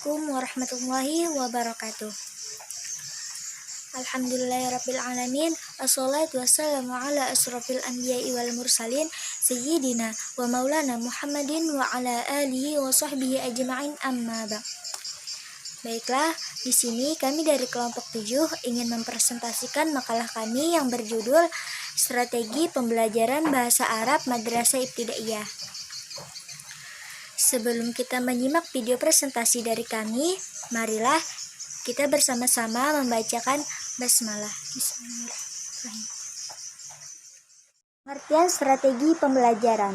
Assalamualaikum warahmatullahi wabarakatuh. Alhamdulillahirrabbilalamin. Assalatu wassalamu ala asrafil anbiya'i wal mursalin Sayyidina wa maulana Muhammadin wa ala alihi wa sahbihi ajma'in, amma ba'. Baiklah, di sini kami dari kelompok 7 ingin mempresentasikan makalah kami yang berjudul Strategi Pembelajaran Bahasa Arab Madrasah Ibtidaiyah. Sebelum kita menyimak video presentasi dari kami, marilah kita bersama-sama membacakan basmalah. Bismillahirrahmanirrahim. Pengertian strategi pembelajaran.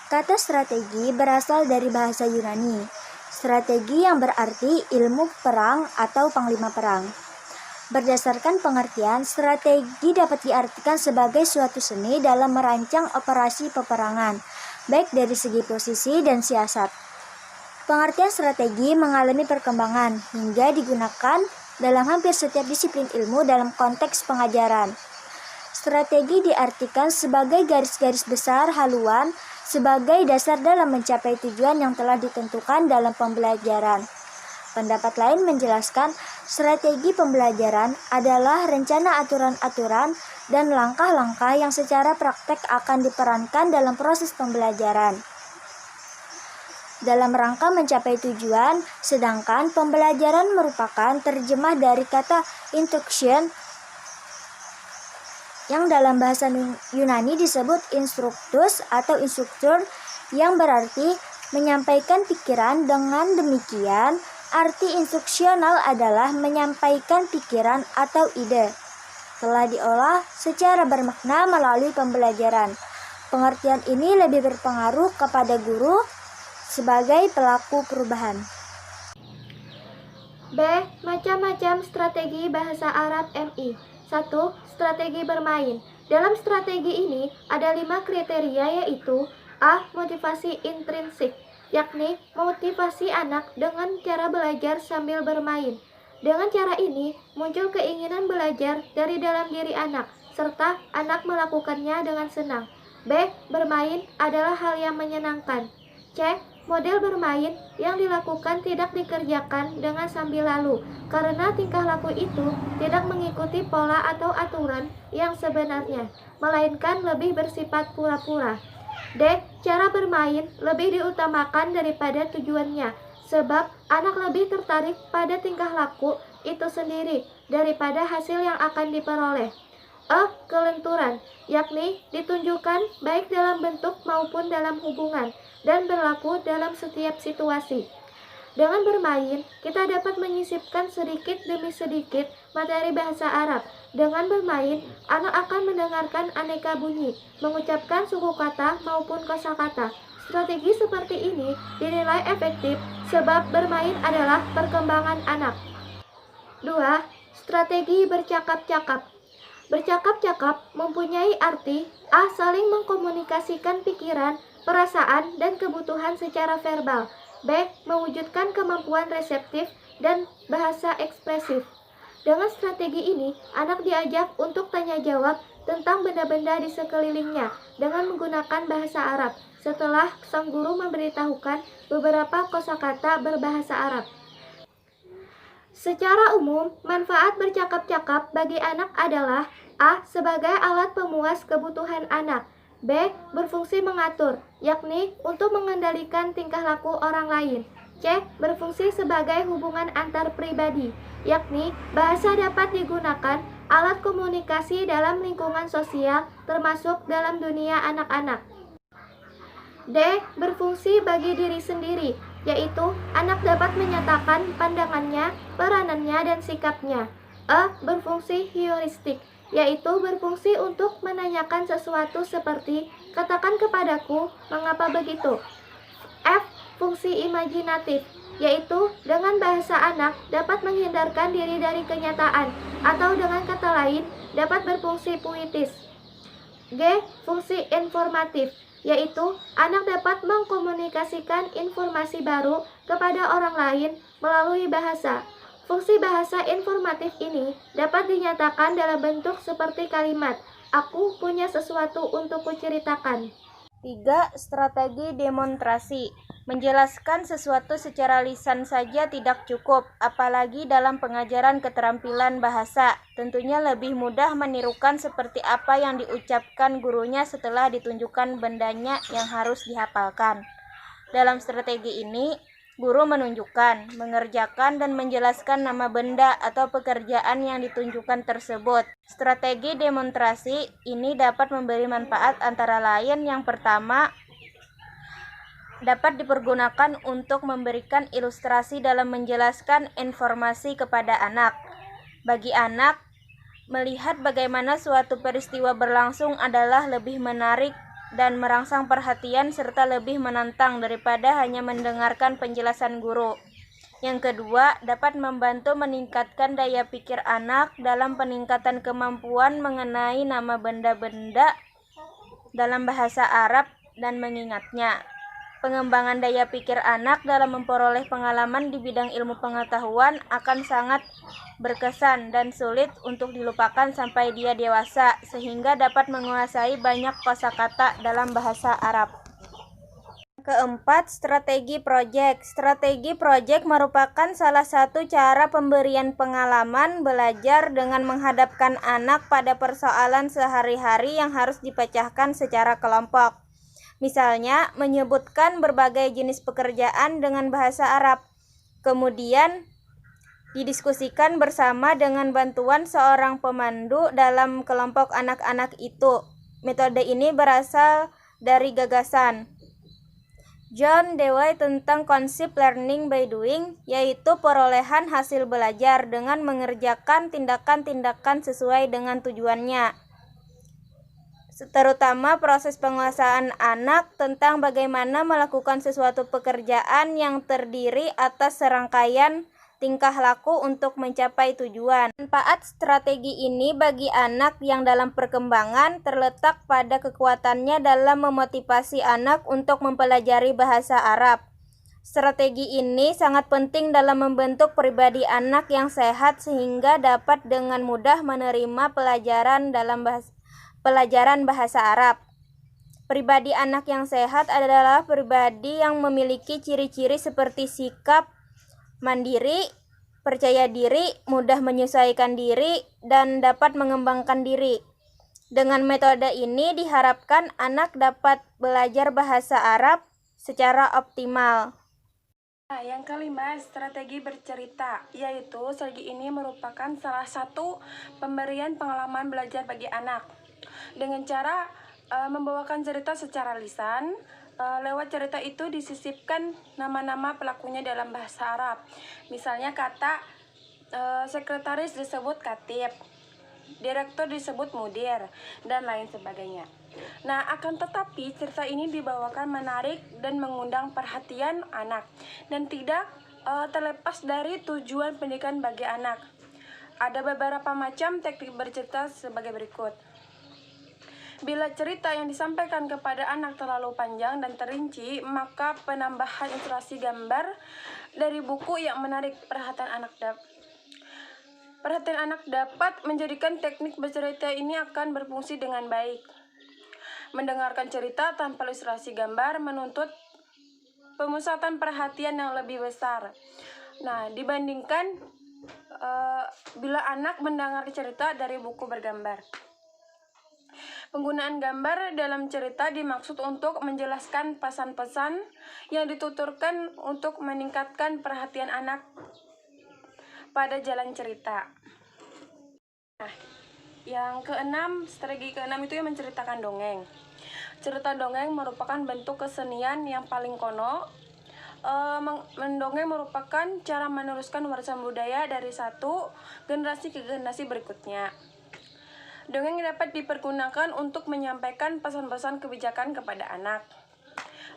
Kata strategi berasal dari bahasa Yunani. Strategi yang berarti ilmu perang atau panglima perang. Berdasarkan pengertian, strategi dapat diartikan sebagai suatu seni dalam merancang operasi peperangan, baik dari segi posisi dan siasat. Pengertian strategi mengalami perkembangan hingga digunakan dalam hampir setiap disiplin ilmu dalam konteks pengajaran. Strategi diartikan sebagai garis-garis besar haluan sebagai dasar dalam mencapai tujuan yang telah ditentukan dalam pembelajaran. Pendapat lain menjelaskan strategi pembelajaran adalah rencana aturan-aturan dan langkah-langkah yang secara praktek akan diperankan dalam proses pembelajaran dalam rangka mencapai tujuan, sedangkan pembelajaran merupakan terjemah dari kata instruction yang dalam bahasa Yunani disebut instructus atau instruktur, yang berarti menyampaikan pikiran. Dengan demikian, arti instruksional adalah menyampaikan pikiran atau ide telah diolah secara bermakna melalui pembelajaran. Pengertian ini lebih berpengaruh kepada guru sebagai pelaku perubahan. B. Macam-macam strategi bahasa Arab MI. 1. Strategi bermain. Dalam strategi ini ada 5 kriteria, yaitu A. Motivasi intrinsik, yakni motivasi anak dengan cara belajar sambil bermain. Dengan cara ini muncul keinginan belajar dari dalam diri anak, serta anak melakukannya dengan senang. B. Bermain adalah hal yang menyenangkan. C. Model bermain yang dilakukan tidak dikerjakan dengan sambil lalu, karena tingkah laku itu tidak mengikuti pola atau aturan yang sebenarnya, melainkan lebih bersifat pura-pura. D. Cara bermain lebih diutamakan daripada tujuannya, sebab anak lebih tertarik pada tingkah laku itu sendiri daripada hasil yang akan diperoleh. E. Kelenturan, yakni ditunjukkan baik dalam bentuk maupun dalam hubungan, dan berlaku dalam setiap situasi. Dengan bermain, kita dapat menyisipkan sedikit demi sedikit materi bahasa Arab. Dengan bermain, anak akan mendengarkan aneka bunyi, mengucapkan suku kata maupun kosakata. Strategi seperti ini dinilai efektif sebab bermain adalah perkembangan anak. 2. Strategi bercakap-cakap. Bercakap-cakap mempunyai arti A. Saling mengkomunikasikan pikiran, perasaan, dan kebutuhan secara verbal. B. Mewujudkan kemampuan reseptif dan bahasa ekspresif. Dengan strategi ini, anak diajak untuk tanya jawab tentang benda-benda di sekelilingnya dengan menggunakan bahasa Arab setelah sang guru memberitahukan beberapa kosakata berbahasa Arab. Secara umum, manfaat bercakap-cakap bagi anak adalah A. Sebagai alat pemuas kebutuhan anak. B. Berfungsi mengatur, yakni untuk mengendalikan tingkah laku orang lain. C. Berfungsi sebagai hubungan antar pribadi, yakni bahasa dapat digunakan alat komunikasi dalam lingkungan sosial termasuk dalam dunia anak-anak. D. Berfungsi bagi diri sendiri, yaitu anak dapat menyatakan pandangannya, peranannya, dan sikapnya. E. Berfungsi heuristik, yaitu berfungsi untuk menanyakan sesuatu seperti katakan kepadaku mengapa begitu. F. Fungsi imajinatif, yaitu dengan bahasa anak dapat menghindarkan diri dari kenyataan, atau dengan kata lain dapat berfungsi puitis. G. Fungsi informatif, yaitu anak dapat mengkomunikasikan informasi baru kepada orang lain melalui bahasa. Fungsi bahasa informatif ini dapat dinyatakan dalam bentuk seperti kalimat, aku punya sesuatu untuk kuceritakan. 3. Strategi demonstrasi. Menjelaskan sesuatu secara lisan saja tidak cukup, apalagi dalam pengajaran keterampilan bahasa. Tentunya lebih mudah menirukan seperti apa yang diucapkan gurunya setelah ditunjukkan bendanya yang harus dihafalkan. Dalam strategi ini, guru menunjukkan, mengerjakan, dan menjelaskan nama benda atau pekerjaan yang ditunjukkan tersebut. Strategi demonstrasi ini dapat memberi manfaat antara lain yang pertama, dapat dipergunakan untuk memberikan ilustrasi dalam menjelaskan informasi kepada anak. Bagi anak, melihat bagaimana suatu peristiwa berlangsung adalah lebih menarik dan merangsang perhatian serta lebih menantang daripada hanya mendengarkan penjelasan guru. Yang kedua, dapat membantu meningkatkan daya pikir anak dalam peningkatan kemampuan mengenai nama benda-benda dalam bahasa Arab dan mengingatnya. Pengembangan daya pikir anak dalam memperoleh pengalaman di bidang ilmu pengetahuan akan sangat berkesan dan sulit untuk dilupakan sampai dia dewasa, sehingga dapat menguasai banyak kosakata dalam bahasa Arab. Keempat, strategi proyek. Strategi proyek merupakan salah satu cara pemberian pengalaman belajar dengan menghadapkan anak pada persoalan sehari-hari yang harus dipecahkan secara kelompok. Misalnya, menyebutkan berbagai jenis pekerjaan dengan bahasa Arab, kemudian didiskusikan bersama dengan bantuan seorang pemandu dalam kelompok anak-anak itu. Metode ini berasal dari gagasan John Dewey tentang konsep learning by doing, yaitu perolehan hasil belajar dengan mengerjakan tindakan-tindakan sesuai dengan tujuannya. Terutama proses penguasaan anak tentang bagaimana melakukan sesuatu pekerjaan yang terdiri atas serangkaian tingkah laku untuk mencapai tujuan. Manfaat strategi ini bagi anak yang dalam perkembangan terletak pada kekuatannya dalam memotivasi anak untuk mempelajari bahasa Arab. Strategi ini sangat penting dalam membentuk pribadi anak yang sehat sehingga dapat dengan mudah menerima pelajaran bahasa Arab. Pribadi anak yang sehat adalah pribadi yang memiliki ciri-ciri seperti sikap mandiri, percaya diri, mudah menyesuaikan diri, dan dapat mengembangkan diri. Dengan metode ini diharapkan anak dapat belajar bahasa Arab secara optimal. Nah, yang kelima, strategi bercerita, yaitu strategi ini merupakan salah satu pemberian pengalaman belajar bagi anak. Dengan cara membawakan cerita secara lisan, lewat cerita itu disisipkan nama-nama pelakunya dalam bahasa Arab. Misalnya kata sekretaris disebut katib, direktur disebut mudir, dan lain sebagainya. Nah, akan tetapi cerita ini dibawakan menarik dan mengundang perhatian anak dan tidak terlepas dari tujuan pendidikan bagi anak. Ada beberapa macam teknik bercerita sebagai berikut. Bila cerita yang disampaikan kepada anak terlalu panjang dan terinci, maka penambahan ilustrasi gambar dari buku yang menarik perhatian anak dapat menjadikan teknik bercerita ini akan berfungsi dengan baik. Mendengarkan cerita tanpa ilustrasi gambar menuntut pemusatan perhatian yang lebih besar. Nah, dibandingkan bila anak mendengar cerita dari buku bergambar. Penggunaan gambar dalam cerita dimaksud untuk menjelaskan pesan-pesan yang dituturkan untuk meningkatkan perhatian anak pada jalan cerita. Nah, yang keenam, strategi keenam itu yang menceritakan dongeng. Cerita dongeng merupakan bentuk kesenian yang paling kono. Mendongeng merupakan cara meneruskan warisan budaya dari satu generasi ke generasi berikutnya. Dongeng dapat dipergunakan untuk menyampaikan pesan-pesan kebijakan kepada anak.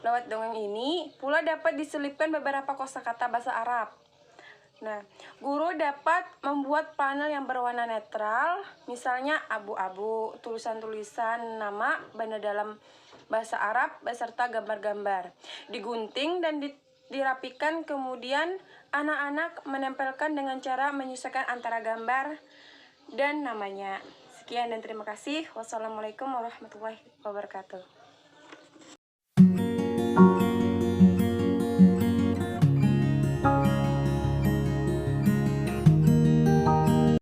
Lewat dongeng ini pula dapat diselipkan beberapa kosakata bahasa Arab. Nah, guru dapat membuat panel yang berwarna netral, misalnya abu-abu, tulisan-tulisan nama benda dalam bahasa Arab beserta gambar-gambar. Digunting dan dirapikan, kemudian anak-anak menempelkan dengan cara menyesuaikan antara gambar dan namanya. Sekian dan terima kasih. Wassalamualaikum warahmatullahi wabarakatuh.